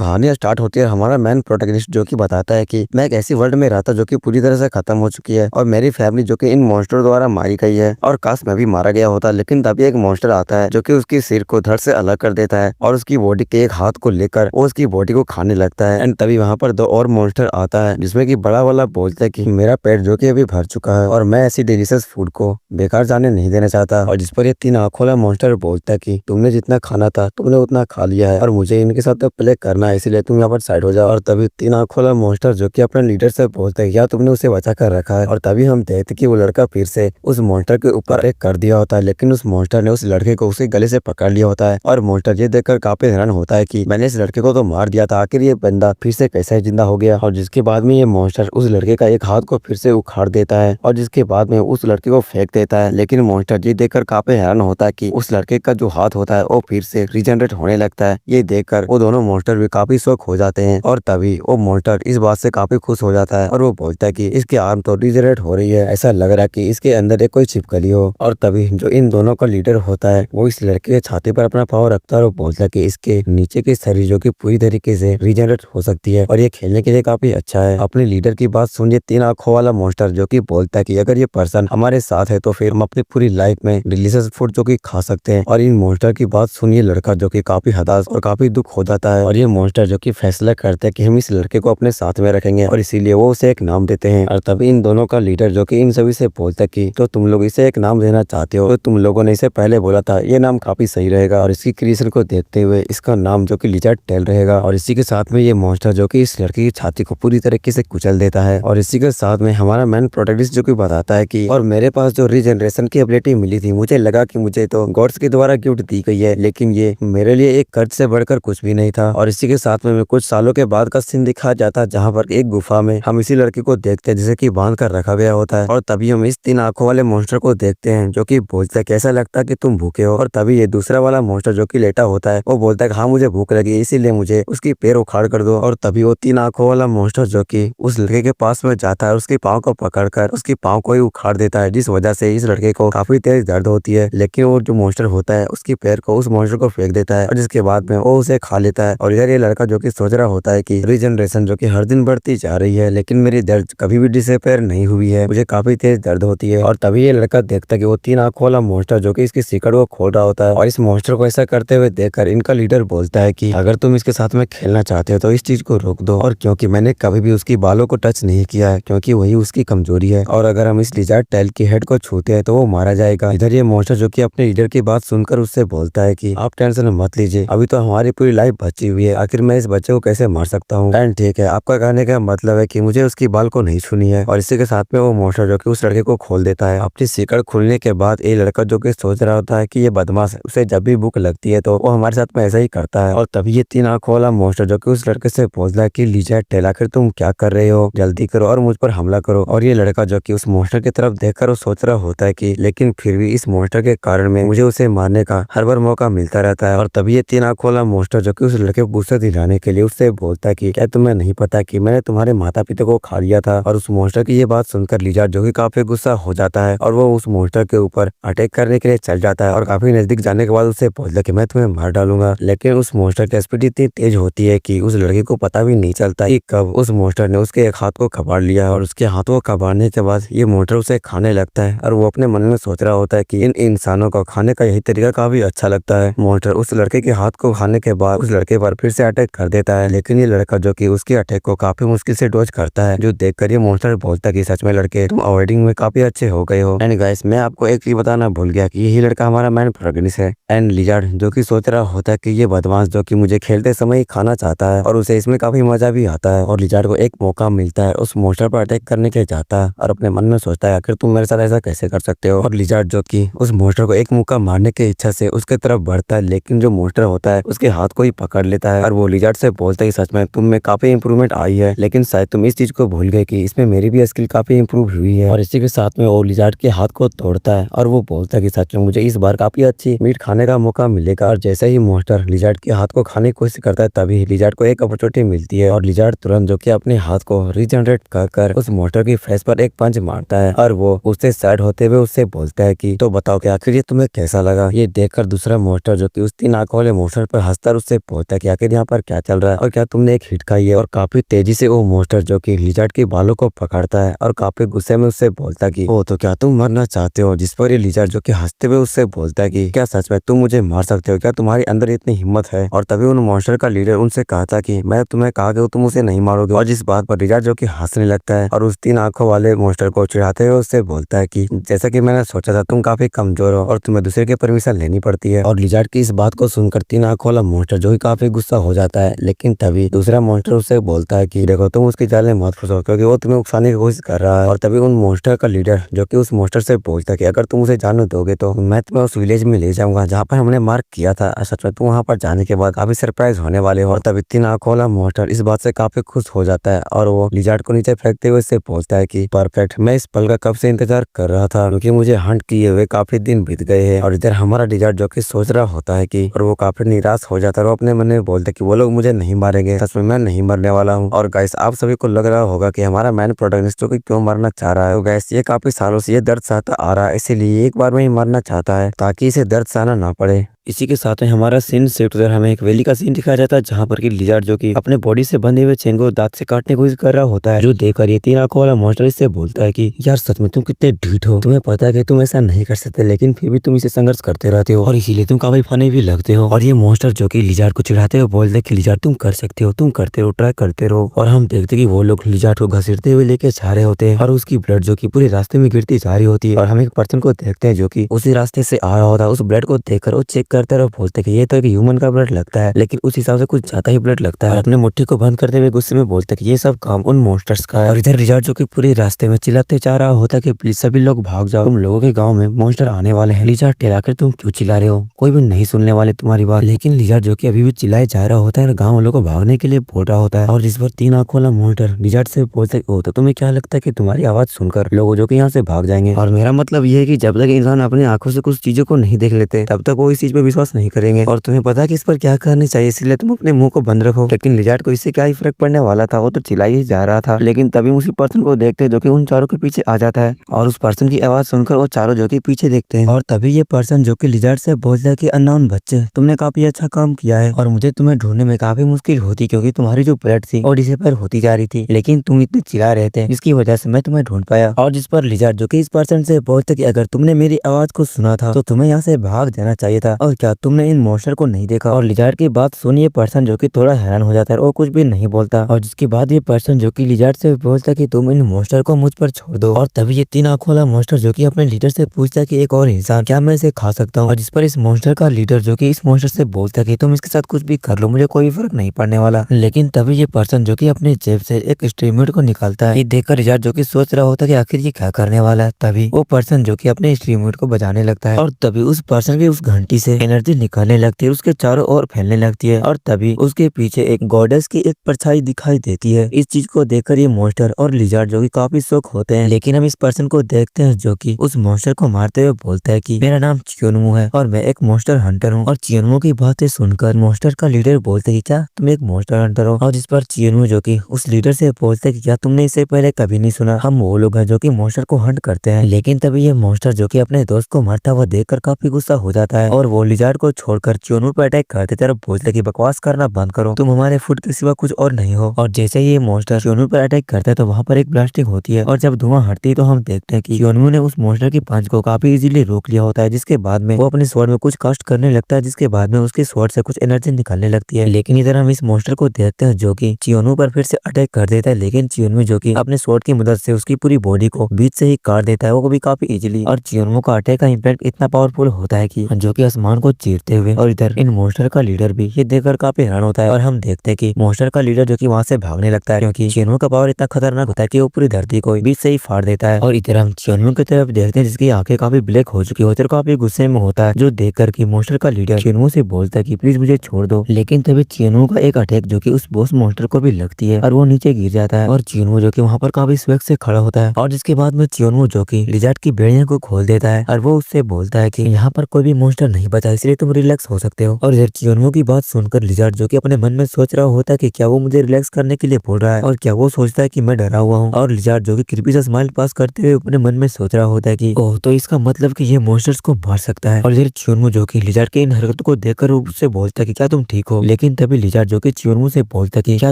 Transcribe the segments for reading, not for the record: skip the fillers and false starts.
कहानी स्टार्ट होती है। हमारा मेन प्रोटैगनिस्ट जो कि बताता है कि मैं एक ऐसी वर्ल्ड में रहता जो कि पूरी तरह से खत्म हो चुकी है और मेरी फैमिली जो कि इन मॉन्स्टर द्वारा मारी गई है और काश मैं भी मारा गया होता। लेकिन तभी एक मॉन्स्टर आता है जो कि उसकी सिर को धड़ से अलग कर देता है और उसकी बॉडी के एक हाथ को लेकर वो उसकी बॉडी को खाने लगता है। एंड तभी वहाँ पर दो और मॉन्स्टर आता है जिसमें कि बड़ा वाला बोलता है कि मेरा पेट जो कि अभी भर चुका है और मैं ऐसी डिलीशियस फूड को बेकार जाने नहीं देना चाहता। और जिस पर ये तीन आंखों वाला मॉन्स्टर बोलता है कि तुमने जितना खाना था तुमने उतना खा लिया है और मुझे इनके साथ तो प्ले करना है, इसीलिए तुम यहाँ पर साइड हो जाओ। और तभी तीन आंखों वाला मॉन्स्टर जो कि अपने लीडर से बोलता है या तुमने उसे बचा कर रखा है। और तभी हम देखते कि वो लड़का फिर से उस मॉन्स्टर के ऊपर अटैक कर दिया होता है, लेकिन उस मॉन्स्टर ने उस लड़के को उसके गले से पकड़ लिया होता है। और मॉन्स्टर ये देखकर काफी हैरान होता है कि मैंने इस लड़के को तो मार दिया था, आखिर ये बंदा फिर से कैसे जिंदा हो गया। और जिसके बाद में ये मॉन्स्टर उस लड़के का एक हाथ को फिर से उखाड़ देता है और जिसके बाद में उस लड़के को फेंक देता है। लेकिन मॉन्स्टर ये देखकर काफी हैरान होता है कि उस लड़के का जो हाथ होता है वो फिर से रिजनरेट होने लगता है। ये देखकर वो दोनों मॉन्स्टर भी काफी शौक हो जाते हैं और तभी वो मॉन्स्टर इस बात से काफी खुश हो जाता है और वो बोलता है कि इसकी आर्म तो रिजनरेट हो रही है, ऐसा लग रहा है कि इसके अंदर एक कोई छिपकली हो। और तभी जो इन दोनों का लीडर होता है वो इस लड़के के छाती पर अपना पाँव रखता है और बोलता है कि इसके नीचे की शरीर जो कि पूरी तरीके से रिजनरेट हो सकती है और ये खेलने के लिए काफी अच्छा है। अपने लीडर की बात सुनिए तीन आंखों वाला मॉन्स्टर जो कि बोलता है कि अगर ये पर्सन हमारे साथ है तो फिर हम अपनी पूरी लाइफ में डिलीशियस फूड जो कि खा सकते हैं। और इन मॉन्स्टर की बात सुनिए लड़का जो कि काफी हताश और काफी दुख हो जाता है और ये मॉन्स्टर जो कि फैसला करते हैं कि हम इस लड़के को अपने साथ में रखेंगे और इसीलिए वो उसे एक नाम देते हैं। और तभी इन दोनों का लीडर जो कि इन सभी से बोलता है कि तो तुम लोग इसे एक नाम देना चाहते हो, तो तुम लोगों ने इसे पहले बोला था, ये नाम काफी सही रहेगा। और इसकी क्रिएशन को देखते हुए इसका नाम जो कि लिजर्ड टेल रहेगा। और इसी के साथ में ये मॉन्स्टर जो कि इस लड़के की छाती को पूरी तरीके से कुचल देता है। और इसी के साथ में हमारा मैन प्रोटैगनिस्ट जो कि बताता है कि और मेरे पास जो रीजनरेशन की एबिलिटी मिली थी, मुझे लगा कि मुझे तो गॉड्स के द्वारा गिफ्ट दी गई है, लेकिन ये मेरे लिए एक कर्ज से बढ़कर कुछ भी नहीं था। और इसी के साथ में कुछ सालों के बाद का सीन दिखाया जाता है जहाँ पर एक गुफा में हम इसी लड़के को देखते हैं जिसे कि बांध कर रखा गया होता है। और तभी हम इस तीन आंखों वाले मॉन्स्टर को देखते हैं जो कि बोलता है कैसा लगता है कि तुम भूखे हो। और तभी ये दूसरा वाला मॉन्स्टर जो कि लेटा होता है वो बोलता है हाँ मुझे भूख लगी, इसीलिए मुझे उसकी पैर उखाड़ कर दो। और तभी वो तीन आंखों वाला मॉन्स्टर जो कि उस लड़के के पास में जाता है उसके पाँव को पकड़कर उसकी पाँव को ही उखाड़ देता है, जिस वजह से इस लड़के को काफी तेज दर्द होती है। लेकिन वो जो मॉन्स्टर होता है उसकी पैर को उस मॉन्स्टर को फेंक देता है और जिसके बाद में वो उसे खा लेता है। और इधर ये लड़का जो कि सोच रहा होता है कि रीजनरेशन जो कि हर दिन बढ़ती जा रही है लेकिन मेरी दर्द कभी भी डिसअपीयर नहीं हुई है, मुझे काफी तेज दर्द होती है। और तभी ये लड़का देखता है कि वो तीन आंखों वाला मॉन्स्टर जो कि इसकी सिकड़ को खोल रहा होता है। और इस मॉन्स्टर को ऐसा करते हुए देखकर इनका लीडर बोलता है कि अगर तुम इसके साथ में खेलना चाहते हो तो इस चीज को रोक दो, और क्योंकि मैंने कभी भी उसकी बालों को टच नहीं किया है क्योंकि वही उसकी कमजोरी है, और अगर हम इस लिजर्ड टेल की हेड को छूते हैं तो वो मारा जाएगा। इधर ये मॉन्स्टर जो कि अपने लीडर की बात सुनकर उससे बोलता है कि आप टेंशन मत लीजिए, अभी तो हमारी पूरी लाइफ बची हुई है, आखिर मैं इस बच्चे को कैसे मार सकता हूँ। एंड ठीक है, आपका कहने का मतलब है कि मुझे उसकी बाल को नहीं छूनी है। और इसी के साथ में वो मॉन्स्टर जो कि उस लड़के को खोल देता है। अपनी सिकड़ खुलने के बाद ये लड़का जो कि सोच रहा होता है कि ये बदमाश है, उसे जब भी भूख लगती है तो वो हमारे साथ में ऐसा ही करता है। और तभी ये तीन आंखों वाला मॉन्स्टर जो कि उस लड़के से बोलता है कि लिजर्ड टेल आखिर तुम क्या कर रहे हो, जल्दी करो और मुझ पर हमला करो। और ये लड़का जो कि उस मॉन्स्टर की तरफ देखकर वो सोच रहा होता है कि लेकिन फिर भी इस मॉन्स्टर के कारण में मुझे उसे मारने का हर बार मौका मिलता रहता है। और तभी ये तीन आंखों वाला मॉन्स्टर जो कि उस लड़के को गुस्सा दिलाने के लिए उससे बोलता है कि क्या तुम्हें नहीं पता कि मैंने तुम्हारे माता पिता को खा लिया था। और उस मॉन्स्टर की ये बात सुनकर लिजर्ड जो कि काफी गुस्सा हो जाता है और वो उस मॉन्स्टर के ऊपर अटैक करने के लिए चल जाता है। और काफी नजदीक जाने के बाद उससे बोलता है कि मैं तुम्हें मार डालूंगा। लेकिन उस मॉन्स्टर की स्पीड इतनी तेज होती है कि उस लड़के को पता भी नहीं चलता कि कब उस मॉन्स्टर ने उसके एक हाथ को कबाड़ लिया। और उसके हाथों को कबाड़ने के बाद ये मॉन्स्टर उसे खाने लगता है और वो अपने मन में सोच रहा होता है कि इन इंसानों को खाने का यही तरीका काफी अच्छा लगता है। मॉन्स्टर उस लड़के के हाथ को खाने के बाद उस लड़के पर फिर से अटैक कर देता है, लेकिन ये लड़का जो कि उसके अटैक को काफी मुश्किल से डॉज करता है, जो देखकर ये मॉन्स्टर बोलता है कि सच में लड़के तुम अवॉइडिंग में काफी अच्छे हो गए हो। एंड गाइस, मैं आपको एक चीज बताना भूल गया कि यही लड़का हमारा मैन प्रोटैगनिस्ट है। एंड लिजर्ड जो कि सोच रहा होता है कि ये बदमाश जो कि मुझे खेलते समय ही खाना चाहता है और उसे इसमें काफी मजा भी आता है। और लिजर्ड को एक मौका मिलता है उस मॉन्स्टर पर अटैक करने के जाता है और अपने मन में सोचता है आखिर तुम मेरे साथ ऐसा कैसे कर सकते हो। और लिजर्ड जो कि उस मॉन्स्टर को एक मुक्का मारने की इच्छा से उसके तरफ बढ़ता है, लेकिन जो मॉन्स्टर होता है उसके हाथ को ही पकड़ लेता है और वो लिजर्ड से बोलता है सच में तुम में काफी इंप्रूवमेंट आई है, लेकिन शायद तुम इस चीज को भूल गए कि इसमें मेरी भी स्किल काफी इंप्रूव हुई है। और इसी के साथ में वो लिजर्ड के हाथ को तोड़ता है और वो बोलता है कि सच में मुझे इस बार काफी अच्छी मीट खाने का मौका मिलेगा। और जैसे ही मॉन्स्टर लिजर्ड के हाथ को खाने की कोशिश करता है तभी लिजर्ड को एक अपॉर्चुनिटी मिलती है और लिजर्ड तुरंत जो कि अपने हाथ को रीजनरेट कर उस मॉन्स्टर की फेस पर एक पंच मारता है और वो उससे सैड होते हुए उससे बोलता है कि तो बताओ कि आखिर ये तुम्हें कैसा लगा। ये देखकर दूसरा मॉन्स्टर जो कि उस तीन आंखों वाले मॉन्स्टर पर हंसकर उससे बोलता है कि आखिर यहाँ पर क्या चल रहा है और क्या तुमने एक हिट खाई है। और काफी तेजी से वो मॉन्स्टर जो कि लिजार्ड के बालों को पकड़ता है और काफी गुस्से में उससे बोलता कि ओ तो क्या तुम मरना चाहते हो। जिस पर ये लिजार्ड जो कि हंसते हुए उससे बोलता है कि क्या सच में तुम मुझे मार सकते हो, क्या तुम्हारे अंदर इतनी हिम्मत है। और तभी उन मॉन्स्टर का लीडर उनसे कहता कि मैं तुम्हें कहा कि तुम उसे नहीं मारोगे। और जिस बात पर लिजार्ड जो कि हंसने लगता है और उस 3 आंखों वाले मॉन्स्टर को चिढ़ाते हुए उससे बोलता है कि जैसा कि मैंने सोचा था तुम काफी कमजोर हो और तुम्हें दूसरे की परमिशन लेनी पड़ती है। और लिजार्ड की इस बात को सुनकर 3 आंखों वाला मॉन्स्टर जो कि काफी गुस्सा हो जाता है। लेकिन तभी दूसरा मॉन्स्टर उससे बोलता है कि देखो तुम उसकी जाल में मत फंसो क्योंकि वो तुम्हें उकसाने की कोशिश कर रहा है। और तभी उन मॉन्स्टर का लीडर जो कि उस मॉन्स्टर से बोलता है कि अगर तुम उसे जाने दोगे तो मैं तुम्हें उस विलेज में ले जाऊंगा जहाँ पर हमने मार्क किया था। सच में तुम वहाँ पर जाने के बाद काफी सरप्राइज होने वाले हो। और तभी 3 आंखों वाला मॉन्स्टर इस बात से काफी खुश हो जाता है और वो लिजार्ड को नीचे फेंकते हुए इससे बोलता है कि परफेक्ट, मैं इस पल का कब से इंतजार कर रहा था क्योंकि मुझे हंट किए हुए काफी दिन बीत गए हैं। और इधर हमारा लिजार्ड जो कि सोच रहा होता है कि और वो काफी निराश हो जाता है और अपने मन में बोलता है कि वो लोग मुझे नहीं मारेंगे, सच में मैं नहीं मरने वाला हूँ। और गाइस आप सभी को लग रहा होगा कि हमारा मैन प्रोटैगनिस्ट जो कि क्यों मरना चाह रहा है। तो गाइस ये काफी सालों से ये दर्द सहता आ रहा है, इसीलिए एक बार में ही मरना चाहता है ताकि इसे दर्द सहना ना पड़े। इसी के साथ में हमारा सीन शिफ्ट उधर हमें एक वैली का सीन दिखाया जाता है जहाँ पर कि लिजार्ड जो कि अपने बॉडी से बंधे हुए चेन को दांत से काटने की कोशिश कर रहा होता है, जो देखकर ये 3 आंखों वाला मॉन्स्टर इससे बोलता है कि यार सच में तुम कितने ढीठ हो, तुम्हें पता है कि तुम ऐसा नहीं कर सकते लेकिन फिर भी तुम इसे संघर्ष करते रहते हो और इसीलिए तुम काफी फनी भी लगते हो। और ये मॉन्स्टर जो कि लिजार्ड को चिढ़ाते हुए बोलते कि लिजार्ड तुम कर सकते हो, तुम करते रहो, ट्राई करते रहो। और हम देखते कि वो लोग लिजार्ड को घसीटते हुए लेके जा रहे होते हैं और उसकी ब्लड जो कि पूरे रास्ते में गिरती जा रही होती है। और हम एक पर्सन को देखते हैं जो कि उसी रास्ते से आ रहा होता है। उस ब्लड को देखकर वो चेक करते रहो, बोलते कि ये तो एक ह्यूमन का ब्लड लगता है लेकिन उस हिसाब से कुछ ज्यादा ही ब्लड लगता है। और अपने मुट्ठी को बंद करते हुए गुस्से में बोलते कि ये सब काम उन मॉन्स्टर्स का है। और इधर लिजार्ड जो कि पूरे रास्ते में चिल्लाते जा रहा होता है कि प्लीज सभी लोग भाग जाओ, तुम लोगों के गांव में मॉन्स्टर आने वाले हैं। लिजार्ड टेराकर तुम क्यों चिल्ला रहे हो, कोई भी नहीं सुनने वाले तुम्हारी बात। लेकिन लिजार्ड जो कि अभी भी चिल्लाए जा रहा होता है और गाँव वालों को भागने के लिए बोल रहा होता है। और जिस पर 3 आंखों वाला मॉन्स्टर लिजार्ड से बोलते हो तो तुम्हें क्या लगता है कि तुम्हारी आवाज सुनकर लोग जो कि यहाँ से भाग जाएंगे। और मेरा मतलब ये है कि जब तक इंसान अपनी आंखों से कुछ चीजों को नहीं देख लेते तब तक वो इस चीज पे विश्वास नहीं करेंगे। और तुम्हें पता है कि इस पर क्या करनी चाहिए, इसलिए तुम अपने मुंह को बंद रखो। लेकिन लिजार्ड को इससे क्या ही फर्क पड़ने वाला था, वो तो चिल्ला ही जा रहा था। लेकिन तभी उसी पर्सन को देखते जो कि उन चारों के पीछे आ जाता है और उस पर्सन की आवाज सुनकर वो चारों जो कि पीछे देखते हैं। और तभी ये पर्सन जो कि लिजार्ड से बोलता है कि अननोन बच्चे, तुमने काफी अच्छा काम किया है और मुझे तुम्हें ढूंढने में काफी मुश्किल होती क्योंकि तुम्हारी जो ब्लड थी वो डिसअपीयर होती जा रही थी, लेकिन तुम इतने चिल्ला रहे थे जिसकी वजह से मैं तुम्हें ढूंढ पाया। और जिस पर लिजार्ड जो कि इस पर्सन से बोलते कि अगर तुमने मेरी आवाज को सुना था तो तुम्हें यहाँ से भाग जाना चाहिए था, और क्या तुमने इन मॉन्स्टर को नहीं देखा। और लिजार्ड की बात सुन ये पर्सन जो कि थोड़ा हैरान हो जाता है और कुछ भी नहीं बोलता। और जिसके बाद ये पर्सन जो कि लिजार्ड से बोलता है कि तुम इन मॉन्स्टर को मुझ पर छोड़ दो। और तभी ये 3 आंखों वाला मॉन्स्टर जो कि अपने लीडर से पूछता है कि एक और इंसान, क्या मैं इसे खा सकता हूँ। और जिस पर इस मॉन्स्टर का लीडर जो कि इस मॉन्स्टर से बोलता है कि तुम इसके साथ कुछ भी कर लो, मुझे कोई फर्क नहीं पड़ने वाला। लेकिन तभी ये पर्सन जो कि अपने जेब से एक स्ट्रीमयूट को निकालता है। ये देखकर लिजार्ड जो कि सोच रहा होता है कि आखिर ये क्या करने वाला है। तभी वो पर्सन जो कि अपने स्ट्रीमयूट को बजाने लगता है और तभी उस पर्सन की उस घंटी से एनर्जी निकलने लगती है, उसके चारों ओर फैलने लगती है। और तभी उसके पीछे एक गॉडेस की एक परछाई दिखाई देती है। इस चीज को देखकर ये मॉन्स्टर और लिजार्ड जो कि काफी शौक होते हैं। लेकिन हम इस पर्सन को देखते हैं जो कि उस मॉन्स्टर को मारते हुए बोलता है कि मेरा नाम चियोनमू है और मैं एक मॉन्स्टर हंटर हूँ। और चियोनमू की बातें सुनकर मॉन्स्टर का लीडर बोलते कि क्या तुम एक मॉन्स्टर हंटर हो। और जिस पर चियोनमू जो कि उस लीडर से बोलते कि क्या तुमने इससे पहले कभी नहीं सुना, हम वो लोग हैं जो कि मॉन्स्टर को हंट करते हैं। लेकिन तभी ये मॉन्स्टर जो कि अपने दोस्त को मारता हुआ देखकर काफी गुस्सा हो जाता है और वो लिजार्ड को छोड़कर चियोनमू पर अटैक करते तरफ बोलते कि बकवास करना बंद करो, तुम हमारे फूड के सिवा कुछ और नहीं हो। और जैसे ही ये मॉन्स्टर चियोनमू पर अटैक करता है तो वहाँ पर एक ब्लास्टिंग होती है और जब धुआं हटती है तो हम देखते हैं कि चियोनमू ने उस मॉन्स्टर की पंच को काफी इजीली रोक लिया होता है, जिसके बाद में वो अपने स्वॉर्ड में कुछ कास्ट करने लगता है, जिसके बाद में उसके स्वॉर्ड से कुछ एनर्जी निकलने लगती है। लेकिन इधर हम इस मॉन्स्टर को देखते हैं जो कि चियोनमू पर फिर से अटैक कर देता है, लेकिन चियोनमू जो कि अपने स्वॉर्ड की मदद से उसकी पूरी बॉडी को बीच से ही काट देता है, वो भी काफी इजीली। और चियोनमू का अटैक का इम्पैक्ट इतना पावरफुल होता है कि जो कि आसमान को चीरते हुए। और इधर इन मॉन्स्टर का लीडर भी ये देखकर काफी हैरान होता है और हम देखते हैं कि मॉन्स्टर का लीडर जो कि वहां से भागने लगता है क्योंकि चियोनमू का पावर इतना खतरनाक होता है कि वो पूरी धरती को बीच से ही फाड़ देता है। और इधर हम चियोनमू की तरफ देखते हैं जिसकी आंखें काफी ब्लैक हो चुकी होती है, काफी गुस्से में होता है, जो देखकर कि मॉन्स्टर का लीडर चियोनमू से बोलता है कि प्लीज मुझे छोड़ दो। लेकिन तभी चियोनमू का एक अटैक जो कि उस बॉस मॉन्स्टर को भी लगती है और वो नीचे गिर जाता है और चियोनमू जो कि वहाँ पर काफी स्वैग से खड़ा होता है। और जिसके बाद में चियोनमू जो कि लिजार्ड की बेड़ियों को खोल देता है और वो उससे बोलता है कि यहाँ पर कोई भी मॉन्स्टर नहीं बचा था, इसलिए तुम रिलैक्स हो सकते हो। और इधर चियोन्मो की बात सुनकर लिजार्ड जो कि अपने मन में सोच रहा होता है कि क्या वो मुझे रिलैक्स करने के लिए बोल रहा है और क्या वो सोचता है कि मैं डरा हुआ हूँ। और लिजार्ड जो कि कृपी सा स्माइल पास करते हुए अपने मन में सोच रहा होता है कि ओह, तो इसका मतलब कि ये मॉन्स्टर्स को मार सकता है। और इधर चियोन्मो जो कि लिजार्ड के इन हरकतों को देखकर उससे बोलता है कि क्या तुम ठीक हो। लेकिन तभी लिजार्ड जो कि चियोन्मो से बोलता है कि क्या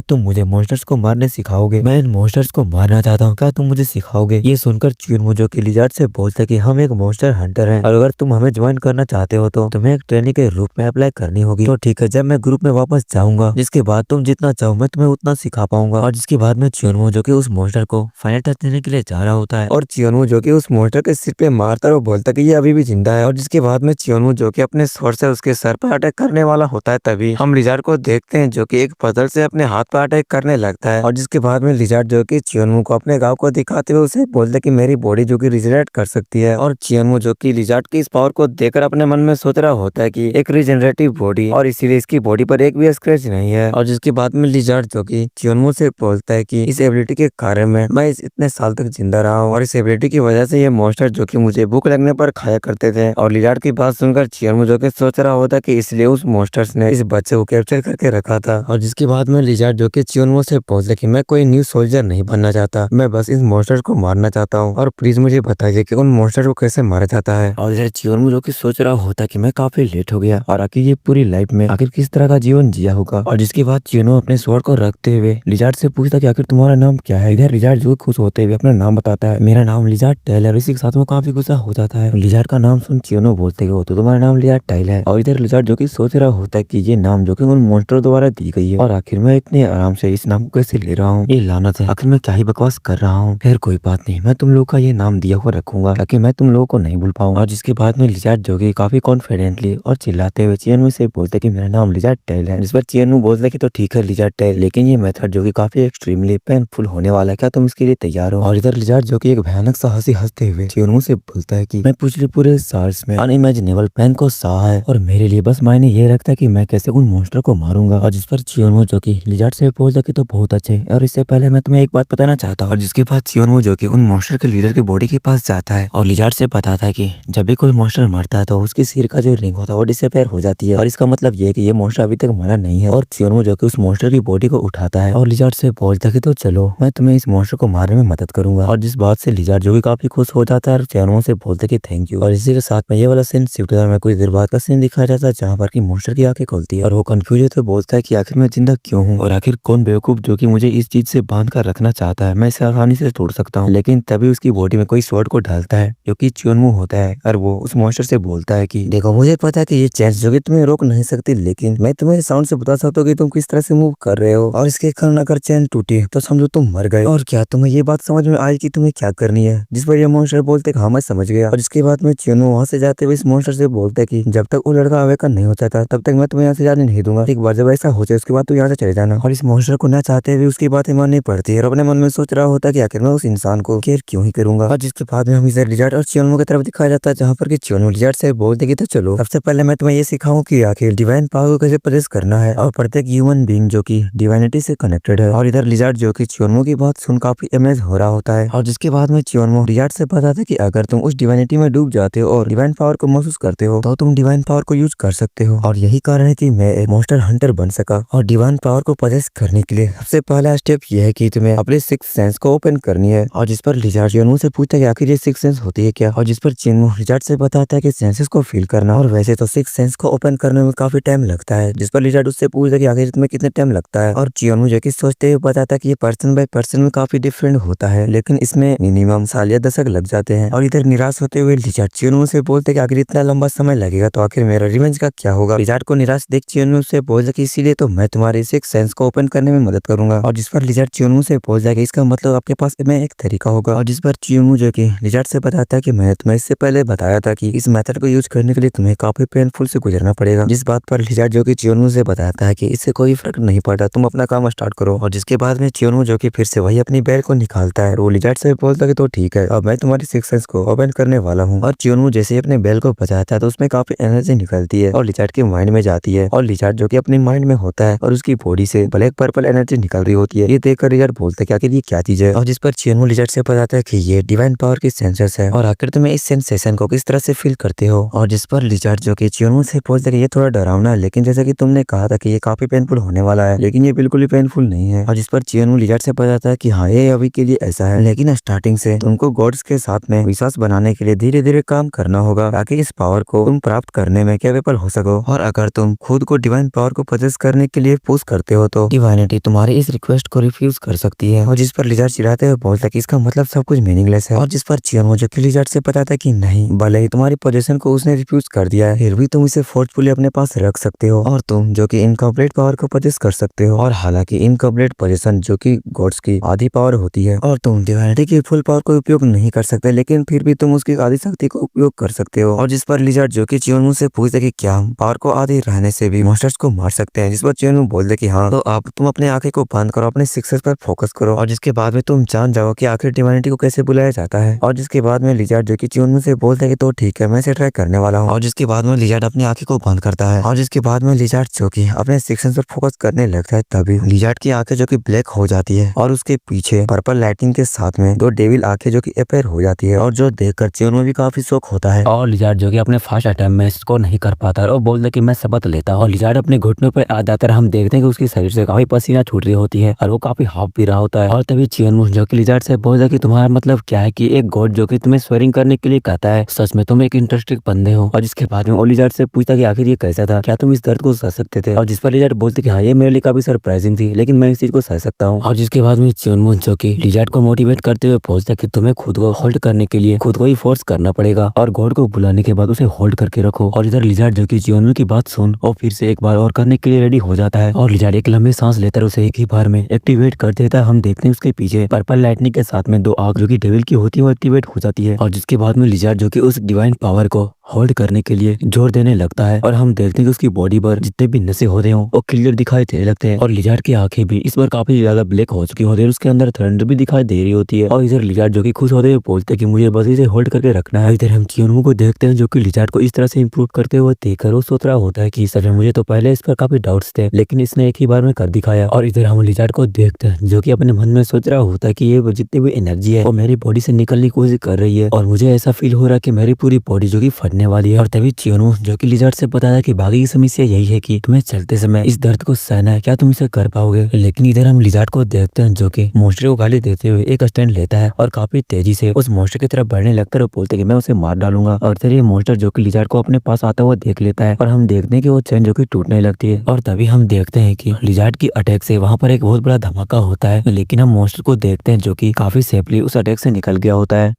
तुम मुझे मॉन्स्टर्स को मारने सिखाओगे, मैं इन मॉन्स्टर्स को मारना चाहता हूँ, क्या तुम मुझे सिखाओगे। ये सुनकर चियोन्मो जो कि लिजार्ड से बोलता है कि हम एक मॉन्स्टर हंटर हैं और अगर तुम हमें ज्वाइन करना चाहते हो तो तुम्हें एक ट्रेनिंग के रूप में अप्लाई करनी होगी। तो ठीक है, जब मैं ग्रुप में वापस जाऊंगा जिसके बाद तुम जितना चाहो मैं तुम्हें उतना सिखा पाऊंगा। और जिसके बाद में चियोन्मो जो कि उस मॉन्स्टर को फाइनल टच देने के लिए जा रहा होता है और चियोन्मो जो कि उस मॉन्स्टर के सिर पे मारता है और बोलता है कि ये अभी भी जिंदा है। और जिसके बाद में चियोन्मो जो कि अपने स्वord से उसके सर पर अटैक करने वाला होता है, तभी हम लिजार्ड को देखते हैं जो कि एक पत्थर से अपने हाथ पर अटैक करने लगता है। और जिसके बाद में लिजार्ड जो कि चियोन्मो को अपने गाँव को दिखाते हुए उसे बोलते है कि मेरी बॉडी जो कि रिजनरेट कर सकती है। और चियोन्मो जो कि लिजार्ड की इस पावर को देखकर अपने मन में सोच रहा होता है कि एक रिजनरेटिव बॉडी और इसीलिए इसकी बॉडी पर एक भी स्क्रैच नहीं है। और जिसके बाद में लिजार्ड जो कि चियोन्मो से बोलता है कि इस एबिलिटी के कारण मैं इस इतने साल तक जिंदा रहा हूँ और इस एबिलिटी की वजह से ये मॉन्स्टर जो कि मुझे भूख लगने पर खाया करते थे। और लिजार्ड की बात सुनकर चियोन्मो जो कि सोच रहा होता है कि इसलिए उस मॉन्स्टर्स ने इस बच्चे को कैप्चर करके रखा था। और जिसके बाद में लिजार्ड जो कि चियोन्मो से बोलता है कि मैं कोई न्यू सोल्जर नहीं बनना चाहता, मैं बस इस मॉन्स्टर को मारना चाहता हूँ और प्लीज मुझे बताइए कि उन मॉन्स्टर को कैसे मारा जाता है। और इधर चियोन्मो जो कि सोच रहा होता है कि मैं काफी लेट हो गया और आखिर ये पूरी लाइफ में आखिर किस तरह का जीवन जिया होगा। और जिसके बाद चियोन्मो अपने स्वॉर्ड को रखते हुए लिजार्ड से पूछता कि आखिर तुम्हारा नाम क्या है। इधर लिजार्ड जो खुश होते हुए अपना नाम बताता है, मेरा नाम लिजार्ड टाइल है। इसी के साथ वो काफी गुस्सा हो जाता है। लिजार्ड का नाम सुन चियोन्मो बोलते हो तो तुम्हारा नाम लिजार्ड टाइल है। और इधर लिजार्ड जो कि सोच रहा होता है कि ये नाम जो कि उन मॉन्स्टर द्वारा दी गई है और आखिर मैं इतने आराम से इस नाम को कैसे ले रहा हूँ, ये लानत है, आखिर मैं क्या ही बकवास कर रहा हूँ। खैर कोई बात नहीं, मैं तुम लोग का ये नाम दिया हुआ रखूंगा ताकि मैं तुम लोगों को नहीं भूल पाऊँ। और जिसके बाद में लिजार्ड जो कि काफी कॉन्फिडेंटली और चिल्लाते हुए चियोन्मो से बोलते कि मेरा नाम लिजार्ड टाइल है। जिस पर चियोन्मो बोलता कि तो ठीक है लिजार्ड टाइल, लेकिन ये मेथड जो कि काफी एक्सट्रीमली पेनफुल होने वाला है, क्या तुम इसके लिए तैयार हो। और इधर लिजार्ड जो कि एक भयानक सा हंसी हंसते हुए चियोन्मो से बोलता है कि मैं पिछले पूरे साल्स में अनइमेजिनेबल पेन को सहा है और मेरे लिए बस मायने ये रखता है कि मैं कैसे उन मॉन्स्टर को मारूंगा। और जिस पर चियोन्मो जो कि लिजार्ड से बोलता कि तो बहुत अच्छे, और इससे पहले मैं तुम्हें एक बात बताना चाहता हूँ। और जिसके बाद चियोन्मो जो कि उन मॉन्स्टर के लीडर की बॉडी के पास जाता है और लिजार्ड से बताता है कि जब भी कोई मॉन्स्टर मरता है तो उसके सिर का जो रिंग होता है वो डिसअपीयर हो जाती है और इसका मतलब ये है कि ये मॉन्स्टर अभी तक मरा नहीं है। और चियोन्मो जो कि उस मॉन्स्टर की बॉडी को उठाता है और लिजार्ड से बोलता है कि तो चलो मैं तुम्हें इस मॉन्स्टर को मारने में मदद करूंगा। और जिस बात से लिजार्ड जो कि काफी खुश हो जाता है और चियोन्मो से बोलता है कि थैंक यू। और इसी के साथ में ये वाला सीन शिफ्टर में कुछ देर बाद का सीन दिखाया जाता है जहाँ पर की मॉन्स्टर की आंखें खुलती है और वो कंफ्यूज होकर बोलता है कि आखिर मैं जिंदा क्यों हूँ और आखिर कौन बेवकूफ जो कि मुझे इस चीज से बांध कर रखना चाहता है, मैं इसे आसानी से तोड़ सकता हूँ। लेकिन तभी उसकी बॉडी में कोई स्वॉर्ड को ढालता है जो कि चियोन्मो होता है और वो उस मॉन्स्टर से बोलता है कि देखो मुझे पता है कि ये चेंज जो कि तुम्हें रोक नहीं सकती, लेकिन मैं तुम्हें साउंड से बता सकता हूँ कि तुम किस तरह से मूव कर रहे हो और इसके कारण अगर चेन टूटी तो समझो तुम मर गए। और क्या तुम्हें ये बात समझ में आई कि तुम्हें क्या करनी है। जिस पर ये मॉन्स्टर बोलते हाँ मैं समझ गया। और इसके बाद में चियोन्मो वहाँ से जाते हुए इस मॉन्स्टर से बोलते है कि जब तक वो लड़का अवेकन नहीं होता था तब तक मैं तुम्हें यहाँ से जाने नहीं दूंगा। एक बार जब ऐसा हो जाए उसके बाद तू यहाँ से चले जाना। और इस मॉन्स्टर को न चाहते हुए उसकी बातें माननी पड़ती है और अपने मन में सोच रहा होता है कि आखिर मैं उस इंसान को केयर क्यों ही करूंगा। और जिसके बाद में हम इसे लिजार्ड और चियोन्मो की तरफ दिखाया जाता है जहाँ पर कि चियोन्मो लिजार्ड से बोलते कि तो चलो सबसे पहले मैं तुम्हें ये सिखाऊं कि आखिर डिवाइन पावर को कैसे प्रेस करना है और प्रत्येक ह्यूमन बीइंग जो कि डिवाइनिटी से कनेक्टेड है। और इधर लिजार्ड जो कि चियोन्मो की बात सुन काफी अमेज हो रहा होता है। और जिसके बाद में चियोन्मो लिजार्ड से बताता है कि अगर तुम उस डिवाइनिटी में डूब जाते हो और डिवाइन पावर को महसूस करते हो तो तुम डिवाइन पावर को यूज कर सकते हो। और यही कारण है कि मैं एक मॉन्स्टर हंटर बन सका। और डिवाइन पावर को प्रोसेस करने के लिए सबसे पहला स्टेप यह है कि तुम्हें अपने सिक्स सेंस को ओपन करनी है। और जिस पर लिजार्ड चियोन्मो से पूछता है कि आखिर ये सिक्स सेंस होती है क्या। और जिस पर चियोन्मो लिजार्ड से बताता है कि सेंसेस को फील करना, और वैसे तो सिक्स सेंस को ओपन करने में काफी टाइम लगता है। जिस पर लिजार्ड उससे पूछता है कि आखिर इसमें कितने टाइम लगता है। और चियोन्मो जो कि सोचते हुए बताता है कि ये पर्सन बाय पर्सन में काफी डिफरेंट होता है, लेकिन इसमें मिनिमम साल या दशक लग जाते हैं। और इधर निराश होते हुए लिजार्ड चियोन्मो से बोलते कि आखिर इतना लंबा समय लगेगा तो आखिर मेरा रिवेंज का क्या होगा। लिजार्ड को निराश देख चियोन्मो से बोलता कि इसीलिए तो मैं तुम्हारे सिक्स सेंस को ओपन करने में मदद करूंगा। और जिस पर लिजार्ड चियोन्मो से बोलता है कि इसका मतलब आपके पास में एक तरीका होगा। और जिस पर चियोन्मो जो कि लिजार्ड से बताता है कि मैं तुम्हें इससे पहले बताया था कि इस मेथड को यूज करने के लिए तुम्हें काफी पेनफुल से गुजरना पड़ेगा। जिस बात पर लिजार्ड जो कि चियोन्मो से बताता है कि इससे कोई फर्क नहीं पड़ता, तुम अपना काम स्टार्ट करो। और जिसके बाद में चियोन्मो जो कि फिर से वही अपनी बेल को निकालता है, वो लिजार्ड से बोलता है कि तो ठीक है अब मैं तुम्हारी सिक्स सेंस को ओपन करने वाला हूँ। और चियोन्मो जैसे ही अपने बेल को बजाता है तो उसमें काफी एनर्जी निकलती है और लिजार्ड के माइंड में जाती है। और लिजार्ड जो कि अपने माइंड में होता है और उसकी बॉडी से ब्लैक पर्पल एनर्जी निकल रही होती है। ये देखकर लिजार्ड बोलता है कि आखिर ये क्या चीज है। और जिस पर चियोन्मो लिजार्ड से बताता है कि ये डिवाइन पावर की सेंसर्स है और आखिर तुम्हें इस सेंसेशन को किस तरह से फील करते हो। और जिस पर लिजार्ड लिजार्ड जो कि चियोन्मू से पूछता है कि ये थोड़ा डरावना है, लेकिन जैसा कि तुमने कहा था कि ये काफी पेनफुल होने वाला है, लेकिन ये बिल्कुल ही पेनफुल नहीं है। और जिस पर चियोन्मू लिजार्ड से बताता है कि हाँ ये अभी के लिए ऐसा है, लेकिन स्टार्टिंग से तुमको गॉड्स के साथ में विश्वास बनाने के लिए धीरे धीरे काम करना होगा ताकि इस पावर को तुम प्राप्त करने में कैपेबल हो सको। और अगर तुम खुद को डिवाइन पावर को पोजेस करने के लिए पुश करते हो तो डिवाइनिटी तुम्हारी इस रिक्वेस्ट को रिफ्यूज कर सकती है। और जिस पर लिजार्ड चिढ़ाते हुए बोलता है कि इसका मतलब सब कुछ मीनिंगलेस है। और जिस पर चियोन्मू जो कि लिजार्ड से बताता है कि नहीं, भले ही तुम्हारी पोजीशन को उसने रिफ्यूज कर दिया है, फिर भी तुम इसे फोर्सफुली अपने पास रख सकते हो और तुम जो कि इनकम्प्लीट पावर को पोजेस कर सकते हो। और हालांकि इनकम्प्लीट पोजीशन जो कि गॉड्स की आधी पावर होती है और तुम डिवाइनिटी की फुल पावर को उपयोग नहीं कर सकते, लेकिन फिर भी तुम उसकी आधी शक्ति को उपयोग कर सकते हो। और जिस पर लिजार्ड जो कि चियोन्मू से पूछते कि क्या हम पावर को आधी रहने से भी मॉन्स्टर्स को मार सकते हैं, जिस पर चियोन्मू बोलते कि हाँ, तो आप तुम अपने आंखें को बंद करो, अपने सिक्सेस पर फोकस करो और जिसके बाद में तुम जान जाओ कि आखिर डिवाइनिटी को कैसे बुलाया जाता है। और जिसके बाद में लिजार्ड जो कि चियोन्मू से बोलता है कि तो ठीक है, मैं इसे ट्राई करने वाला हूँ। और जिसके बाद में लिजार्ड अपनी आंखें को बंद करता है और जिसके बाद में लिजार्ड जो कि अपने सेक्शंस पर फोकस करने लगता है, तभी लिजार्ड की आंखें जो कि ब्लैक हो जाती है और उसके पीछे पर्पल लाइटिंग के साथ में दो डेविल आंखें जो कि अपेयर हो जाती है। और जो देखकर चियोन्मू भी काफी शौक होता है और लिजार्ड जो कि अपने फर्स्ट अटेम्प्ट में स्कोर नहीं कर पाता और बोलता कि मैं सबक लेता हूँ। और लिजार्ड अपने घुटनों पर आ जाकर हम देखते हैं कि उसके शरीर से काफी पसीना छूट रही होती है और वो काफी हाफ भी रहा होता है। और तभी चियोन्मू जो कि लिजार्ड से बोलता है कि तुम्हारा मतलब क्या है कि एक गॉड जो कि तुम्हें स्वेरिंग करने के लिए कहता है, सच में तुम एक इंटरेस्टिंग बंदे हो। और जिसके बाद में वो लिजार्ड से पूछता कि आखिर ये कैसा था, क्या तुम इस दर्द को सह सकते थे। और जिस पर लिजार्ड बोलते कि हाँ, ये मेरे लिए काफी सरप्राइजिंग थी, लेकिन मैं इस चीज को सह सकता हूँ। और जिसके बाद में चियोन्मू जो कि लिजार्ड को मोटिवेट करते हुए बोलता है कि तुम्हें खुद को होल्ड करने के लिए खुद को ही फोर्स करना पड़ेगा और गॉड को बुलाने के बाद उसे होल्ड करके रखो। और इधर लिजार्ड जो कि चियोन्मू की बात सुन और फिर से एक बार और करने के लिए रेडी हो जाता है और लिजार्ड एक लंबी सांस लेकर उसे एक ही बार में एक्टिवेट कर देता है। हम देखते हैं उसके पीछे पर्पल लाइटनिंग के साथ में दो आग जो कि डेविल की होती है वो एक्टिवेट हो जाती है। और जिसके बाद में लिजार्ड जो कि उस डिवाइन पावर को होल्ड करने के लिए जोर देने लगता है और हम देखते हैं कि उसकी बॉडी पर जितने भी नशे होते हैं वो क्लियर दिखाई देने लगते हैं। और लिजार्ड की आंखें भी इस बार काफी ज्यादा ब्लैक हो चुकी होती है, उसके अंदर थंडर भी दिखाई दे रही होती है। और इधर लिजार्ड जो कि खुश होते हुए बोलते हैं कि मुझे बस इसे होल्ड करके रखना है। इधर हम चियोन्मू को देखते हैं जो कि लिजार्ड को इस तरह से इंप्रूव करते हुए देखकर वो सोच रहा होता है कि सच में मुझे तो पहले इस पर काफी डाउट्स थे, लेकिन इसने एक ही बार में कर दिखाया। और इधर हम लिजार्ड को देखते हैं जो कि अपने मन में सोच रहा होता है कि ये जितनी भी एनर्जी है वो मेरी बॉडी से निकलने की कोशिश कर रही है और मुझे ऐसा फील हो रहा है कि मेरी पूरी बॉडी जो कि फटने वाली है। और तभी चियोन्मू जो कि लिजार्ड से बताया कि बाकी की समस्या यही है कि तुम्हें चलते समय इस दर्द को सहना है, क्या तुम इसे कर पाओगे। लेकिन इधर हम लिजार्ड को देखते हैं जो कि मॉन्स्टर को गाली देते हुए एक स्टैंड लेता है और काफी तेजी से उस मॉन्स्टर की तरफ बढ़ने लगता है और बोलते हैं कि मैं उसे मार डालूंगा। और इधर ये मॉन्स्टर जो कि लिजार्ड को अपने पास आता हुआ देख लेता है और हम देखते हैं कि वो चैन जो कि टूटने लगती है। और तभी हम देखते हैं कि लिजार्ड की अटैक से वहां पर एक बहुत बड़ा धमाका होता है, लेकिन हम मॉन्स्टर को देखते हैं जो कि काफी सेफली उस अटैक से निकल गया होता है।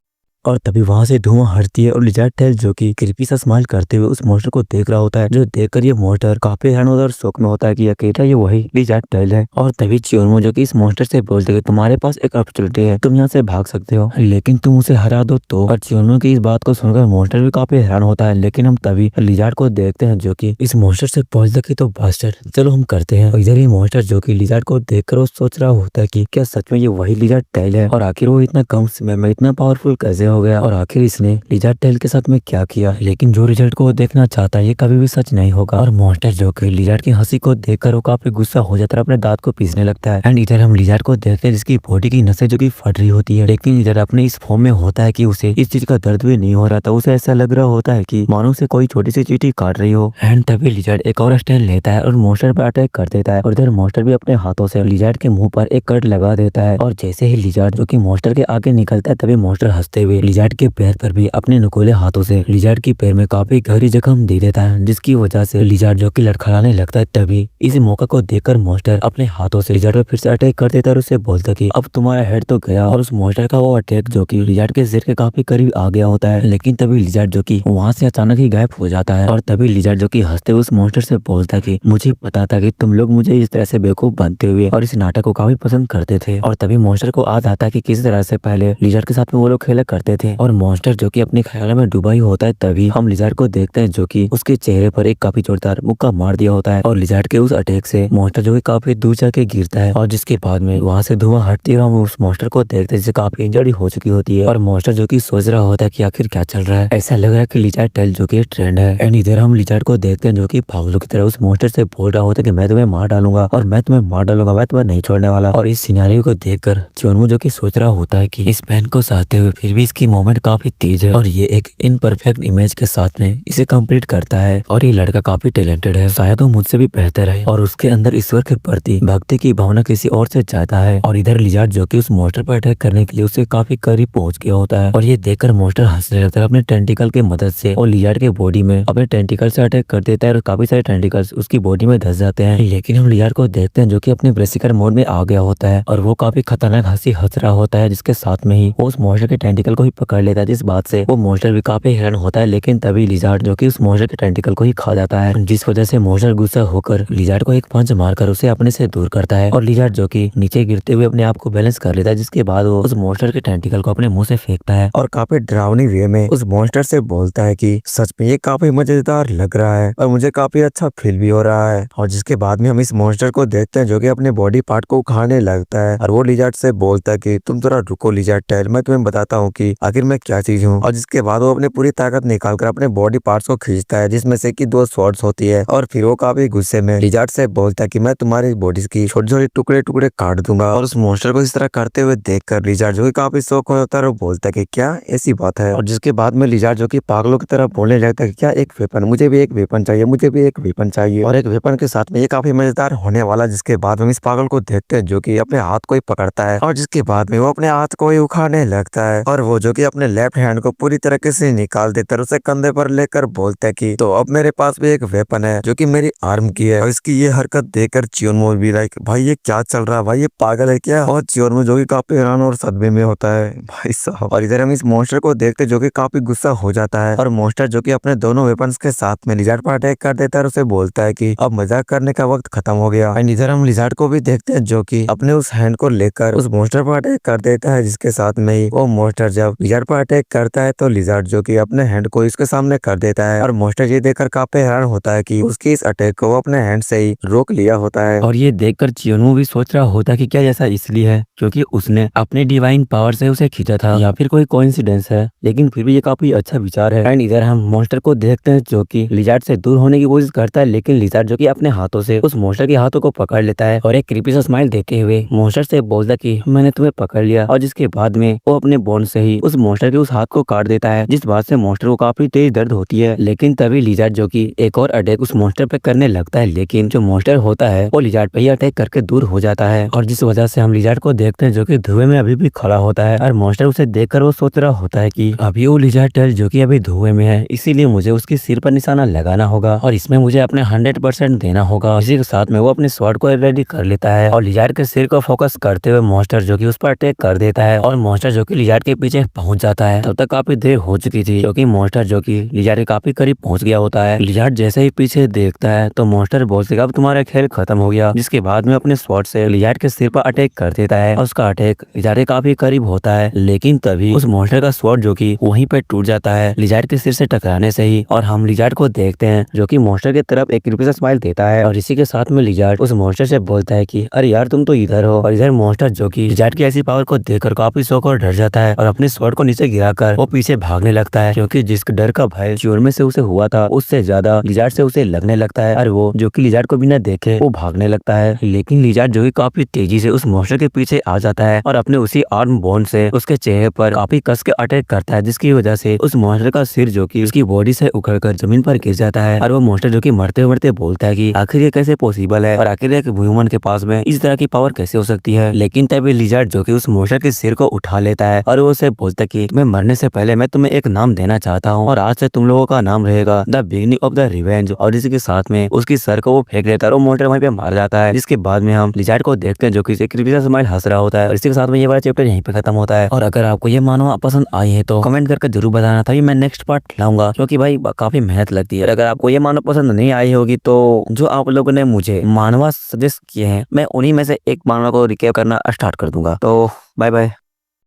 और तभी वहां से धुआं हटती है और लिजार्ड टेल जो कि क्रीपी सा स्माइल करते हुए उस मॉन्स्टर को देख रहा होता है, जो देखकर ये मॉन्स्टर काफी हैरान और शौक में होता है कि अकेला ये वही लिजार्ड टेल है। और तभी चियोन्मू जो कि इस मॉन्स्टर से बोलते हैं तुम्हारे पास एक अपॉर्चुनिटी है, तुम यहाँ से भाग सकते हो, लेकिन तुम उसे हरा दो तो। और चियोन्मू की इस बात को सुनकर मॉन्स्टर भी काफी हैरान होता है, लेकिन हम तभी लिजार्ड को देखते हैं जो कि इस मॉन्स्टर से बोलते कि तो बास्टर चलो हम करते हैं। और इधर ही मॉन्स्टर जो कि लिजार्ड को देखकर वो सोच रहा होता है कि क्या सच में ये वही लिजार्ड टेल है और आखिर वो इतना कम समय में इतना पावरफुल कैसे हो गया और आखिर इसने लिजार्ड टेल के साथ में क्या किया। लेकिन जो रिजल्ट को वो देखना चाहता है ये कभी भी सच नहीं होगा। और मॉन्स्टर जो कि लिजार्ड की हंसी को देखकर वो काफी गुस्सा हो जाता है, अपने दांत को पीसने लगता है। एंड इधर हम लिजार्ड को देखते हैं जिसकी बॉडी की नसें जो कि फट रही होती है, लेकिन इधर अपने इस फॉर्म में होता है कि उसे इस चीज का दर्द भी नहीं हो रहा था, उसे ऐसा लग रहा होता है कि मानो से कोई छोटी सी चींटी काट रही हो। एंड तभी लिजार्ड एक और स्टैंड लेता है और मॉन्स्टर पर अटैक कर देता है और इधर मॉन्स्टर भी अपने हाथों से लिजार्ड के मुंह पर एक कट लगा देता है। और जैसे ही लिजार्ड जो कि मॉन्स्टर के आगे निकलता है तभी मॉन्स्टर हंसते हुए लिजार्ड के पैर पर भी अपने नुकीले हाथों से लिजार्ड की पैर में काफी गहरी जख्म दे देता है, जिसकी वजह से लिजार्ड जो कि लड़खड़ाने लगता है। तभी इस मौका को देखकर मॉन्स्टर अपने हाथों से लिजार्ड पर फिर से अटैक कर देता है और उसे बोलता कि अब तुम्हारा हेड तो गया। और उस मॉन्स्टर का वो अटैक जो कि लिजार्ड के सिर के काफी करीब आ गया होता है, लेकिन तभी लिजार्ड जो कि वहां से अचानक ही गायब हो जाता है। और तभी लिजार्ड जो कि हंसते हुए उस मॉन्स्टर से बोलता कि मुझे पता था कि तुम लोग मुझे इस तरह से बेवकूफ बनते हुए और इस नाटक को काफी पसंद करते थे। और तभी मॉन्स्टर को याद आता है कि किस तरह से पहले लिजार्ड के साथ में वो लोग खेला करते थे और मॉन्स्टर जो कि अपने ख्याल में डूबा ही होता है। तभी हम लिजार्ड को देखते हैं जो कि उसके चेहरे पर एक काफी जोरदार मुक्का मार दिया होता है और लिजार्ड के उस अटैक से मॉन्स्टर जो कि काफी दूर जाके गिरता है। और जिसके बाद में वहां से धुआं हटती है, हम उस मॉन्स्टर को देखते हैं जिसे काफी इंजरी हो चुकी होती है और मॉन्स्टर जो कि सोच रहा होता है कि आखिर क्या चल रहा है। ऐसा लग रहा है कि लिजार्ड टेल जो कि ट्रेंड है। एंड इधर हम लिजार्ड को देखते हैं जो कि पागलों की तरह उस मॉन्स्टर से बोल रहा होता है कि मैं तुम्हें मार डालूंगा और मैं तुम्हें मार डालूंगा, मैं तुम्हें नहीं छोड़ने वाला। और इस सिनेरियो को देखकर चियोन्मू जो कि सोच रहा होता है कि इस पेन को सहते हुए फिर भी इसके इसकी मूवमेंट काफी तेज है और ये एक इनपरफेक्ट इमेज के साथ में इसे कंप्लीट करता है। और ये लड़का काफी टैलेंटेड है, शायद वो मुझसे भी बेहतर है और उसके अंदर ईश्वर के प्रति भक्ति की भावना किसी और से ज्यादा है। और इधर लिजार्ड जो कि उस मॉन्स्टर पर अटैक करने के लिए उसके काफी करीब पहुंच गया होता है और ये देखकर मॉन्स्टर हंसने लगता है अपने टेंटिकल की मदद से और लिजार्ड के बॉडी में अपने टेंटिकल से अटैक कर देता है और काफी सारे टेंटिकल्स उसकी बॉडी में धस जाते हैं। लेकिन हम लिजार्ड को देखते हैं जो कि अपने ब्रेसिकर मोड में आ गया होता है और वो काफी खतरनाक हंसी हंस रहा होता है, जिसके साथ में ही वो उस मॉन्स्टर के टेंटिकल को ही पकड़ लेता है, जिस बात से वो मॉन्स्टर भी काफी हैरान होता है। लेकिन तभी लिजार्ड जो कि उस मॉन्स्टर के टेंटिकल को ही खा जाता है, जिस वजह से मॉन्स्टर गुस्सा होकर लिजार्ड को एक पंच मारकर उसे अपने से दूर करता है और लिजार्ड जो कि नीचे गिरते हुए अपने आप को बैलेंस कर लेता है, जिसके बाद वो उस मॉन्स्टर के टेंटिकल को अपने मुंह से फेंकता है और काफी डरावनी वे में उस मॉन्स्टर से बोलता है कि सच में ये काफी मजेदार लग रहा है और मुझे काफी अच्छा फील भी हो रहा है। और जिसके बाद में हम इस मॉन्स्टर को देखते हैं जो कि अपने बॉडी पार्ट को खाने लगता है और वो लिजार्ड से बोलता है कि तुम थोड़ा रुको लिजार्ड टेल, मैं तुम्हें बताता हूँ कि आखिर मैं क्या चीज हूँ। और जिसके बाद वो अपनी पूरी ताकत निकालकर अपने बॉडी पार्ट्स को खींचता है, जिसमें से कि 2 स्वॉर्ड्स होती है और फिर वो काफी गुस्से में लिजार्ड से बोलता है कि मैं तुम्हारी बॉडी की छोटे छोटे टुकड़े टुकड़े काट दूंगा। और उस मॉन्स्टर को इस तरह करते हुए देखकर लिजार्ड जो कि काफी शौक होता है वो बोलता है कि क्या ऐसी बात है। और जिसके बाद में लिजार्ड जो कि पागलों की तरह बोलने लगता है कि क्या एक वेपन, मुझे भी एक वेपन चाहिए, मुझे भी एक वेपन चाहिए और एक वेपन के साथ में ये काफी मजेदार होने वाला। जिसके बाद हम इस पागल को देखते हैं जो कि अपने हाथ को ही पकड़ता है और जिसके बाद में वो अपने हाथ को ही उखाड़ने लगता है और वो जो कि अपने लेफ्ट हैंड को पूरी तरीके से निकाल देता है, उसे कंधे पर लेकर बोलता है कि तो अब मेरे पास भी एक वेपन है जो कि मेरी आर्म की है। और इसकी ये हरकत देखकर चियोन्मो भी लाइक भाई ये क्या चल रहा है, भाई ये पागल है क्या। और चियोन्मो जो कि काफी हैरान और सदमे में होता है भाई साहब। और इधर हम इस मॉन्स्टर को देखते जो कि काफी गुस्सा हो जाता है और मॉन्स्टर जो कि अपने दोनों वेपन्स के साथ में लिजार्ड पर अटैक कर देता है और उसे बोलता है कि अब मजाक करने का वक्त खत्म हो गया। एंड इधर हम लिजार्ड को भी देखते हैं जो कि अपने उस हैंड को लेकर उस मॉन्स्टर पर अटैक कर देता है, जिसके साथ में ही वो मॉन्स्टर जब लिजार्ड पर अटैक करता है तो लिजार्ड जो कि अपने हैंड को इसके सामने कर देता है और मॉन्स्टर ये देखकर काफी हैरान होता है कि उसकी इस अटैक को वो अपने हैंड से ही रोक लिया होता है। और ये देखकर चियोन्मो भी सोच रहा होता है कि क्या ऐसा इसलिए है क्योंकि उसने अपने डिवाइन पावर से उसे खींचा था या फिर कोई कोइंसिडेंस है, लेकिन फिर भी ये काफी अच्छा विचार है। एंड इधर हम मॉन्स्टर को देखते हैं जो कि लिजार्ड से दूर होने की कोशिश करता है, लेकिन लिजार्ड जो कि अपने हाथों से उस मॉन्स्टर के हाथों को पकड़ लेता है और एक क्रीपी सा स्माइल देते हुए मॉन्स्टर से बोलता है कि मैंने तुम्हें पकड़ लिया। और जिसके बाद में वो अपने बोन से ही उस मॉन्स्टर के उस हाथ को काट देता है, जिस बात से मॉन्स्टर को काफी तेज दर्द होती है। लेकिन तभी लिजार्ड जो कि एक और अटैक उस मॉन्स्टर पे करने लगता है, लेकिन जो मॉन्स्टर होता है वो लिजार्ड पे ही अटैक करके दूर हो जाता है और जिस वजह से हम लिजार्ड को देखते हैं जो कि धुएं में अभी भी खड़ा होता है और मॉन्स्टर उसे देखकर वो सोच रहा होता है कि अभी वो लिजार्ड टेल जो कि अभी धुएं में है, इसीलिए मुझे उसके सिर पर निशाना लगाना होगा और इसमें मुझे अपने 100% देना होगा। इसी के साथ में वो अपने स्वॉर्ड को रेडी कर लेता है और लिजार्ड के सिर को फोकस करते हुए मॉन्स्टर जो कि उस पर अटैक कर देता है और मॉन्स्टर जो कि लिजार्ड के पीछे पहुंच जाता है। तब तक काफी देर हो चुकी थी क्योंकि मॉन्स्टर जो कि लिजार्ड के काफी करीब पहुंच गया होता है। लिजार्ड जैसे ही पीछे देखता है तो मॉन्स्टर बोलता है अब तुम्हारा खेल खत्म हो गया, जिसके बाद में अपने स्वॉर्ड से लिजार्ड के सिर पर अटैक कर देता है और उसका अटैक लिजार्ड के काफी करीब होता है। लेकिन तभी उस मॉन्स्टर का स्वॉर्ड जो कि वहीं पे टूट जाता है लिजार्ड के सिर से टकराने से ही और हम लिजार्ड को देखते हैं जो कि मॉन्स्टर की तरफ एक क्रीपी सा स्माइल देता है और इसी के साथ में लिजार्ड उस मॉन्स्टर से बोलता है कि अरे यार तुम तो इधर हो। और इधर मॉन्स्टर जो कि लिजार्ड की ऐसी पावर को देखकर काफी शौक और डर जाता है और अपने स्वॉर्ड को नीचे गिराकर वो पीछे भागने लगता है, क्योंकि जिस डर का भय चियोन्मो से उसे हुआ था उससे ज्यादा लिजार्ड से उसे लगने लगता है और वो जो कि लिजार्ड को बिना देखे वो भागने लगता है। लेकिन लिजार्ड जो कि काफी तेजी से उस मॉन्स्टर के पीछे आ जाता है और अपने उसी आर्म बोन से उसके चेहरे पर काफी कस के अटैक करता है, जिसकी वजह से उस मॉन्स्टर का सिर जो कि उसकी बॉडी से उखड़कर जमीन पर गिर जाता है और वो मॉन्स्टर जो कि मरते मरते बोलता है कि आखिर ये कैसे पॉसिबल है और आखिर एक ह्यूमन के पास में इस तरह की पावर कैसे हो सकती है। लेकिन तभी लिजार्ड जो कि उस मॉन्स्टर के सिर को उठा लेता है और वो उसे बोलता है कि मैं मरने से पहले मैं तुम्हें एक नाम देना चाहता हूँ और आज से तुम लोगों का नाम रहेगा the beginning of the revenge. और इसी के साथ में उसकी सर को वो फेंक देता है और मॉन्स्टर वहीं पे मार जाता है, जिसके बाद में हम लिजार्ड को देखते हैं जो कि एक क्रीपी सा स्माइल हंस रहा होता है। और इसी के साथ में ये वाला चैप्टर यहीं पे खत्म होता है। और अगर आपको ये मानवा पसंद आई है तो कमेंट करके जरूर बताना, था मैं नेक्स्ट पार्ट लाऊंगा, क्योंकि भाई काफी मेहनत लगती है। अगर आपको ये मानवा पसंद नहीं आई होगी तो जो आप लोगों ने मुझे मानवा सजेस्ट किए हैं मैं उन्हीं में से एक मानवा को रिकैप करना स्टार्ट कर दूंगा। तो बाय बाय।